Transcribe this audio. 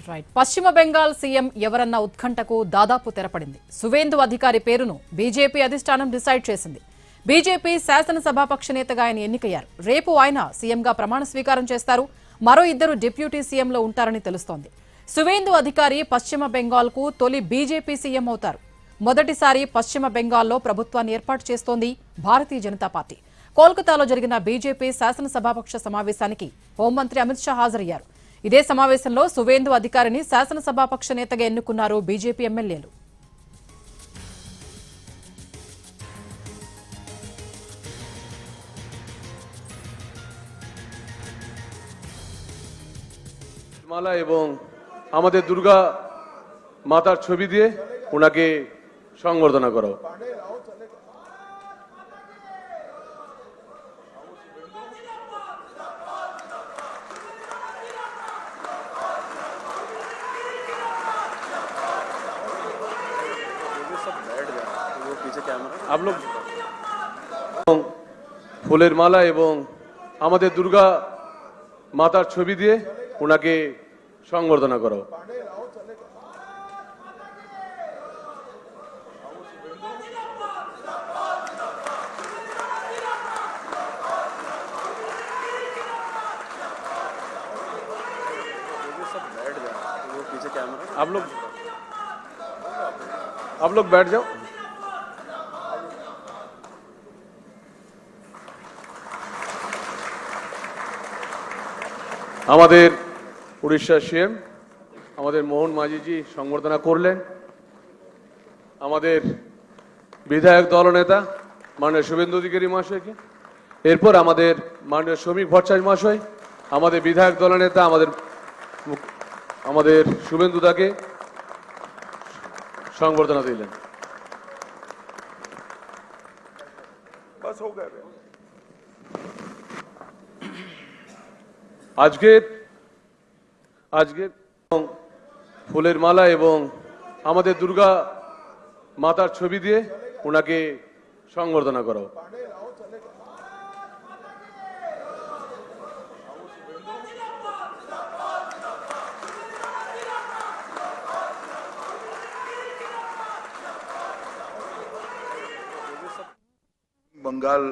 Right పశ్చిమ Bengal CM ఎవరన్న ఉత్కంఠకు దాదాపు తెరపడింది. సువేందు అధికారి పేరును బీజేపీ అధిష్టానం డిసైడ్ చేసింది. బీజేపీ శాసనసభాపక్ష నేతగా ఆయన ఎన్నికయ్యారు. రేపు ఆయన సీఎంగా ప్రమాణ స్వీకారం చేస్తారు. మరో ఇద్దరు డిప్యూటీ సీఎంలో ఉంటారని తెలుస్తోంది. సువేందు అధికారి పశ్చిమ బెంగాల్కు తొలి బీజేపీ సీఎం అవుతారు. మొదటిసారి పశ్చిమ బెంగాల్లో ప్రభుత్వాన్ని ఏర్పాటు చేస్తోంది భారతీయ జనతా పార్టీ. కోల్కతాలో జరిగిన బీజేపీ శాసనసభాపక్ష సమావేశానికి హోంమంత్రి అమిత్ షా హాజరయ్యారు. ఇదే సమావేశంలో సువేందు అధికారిని శాసనసభాపక్ష నేతగా ఎన్నుకున్నారు బీజేపీ ఎమ్మెల్యేలు. মালা এবং আমাদের দুর্গা মাতার ছবি দিয়ে ওনাকে সংবর্ধনা করা। आप लोग ফুলের মালা এবং আমাদের দুর্গা মাতার ছবি দিয়ে ওনাকে সংবর্ধনা করা। आप लोग बैठ जाओ। আমাদের উড়িষ্যার সিএম আমাদের মোহন মাঝিজি সংবর্ধনা করলেন। আমাদের বিধায়ক দলনেতা মাননীয় শুভেন্দু অধিকারী মহাশয়কে, এরপর আমাদের মাননীয় শ্রমিক ভট্টাচার্য মহাশয় আমাদের বিধায়ক দলনেতা আমাদের শুভেন্দুদাকে সংবর্ধনা দিলেন। আজকে ফুলের মালা এবং আমাদের দুর্গা মাতার ছবি দিয়ে ওনাকে সংবর্ধনা করা। बंगाल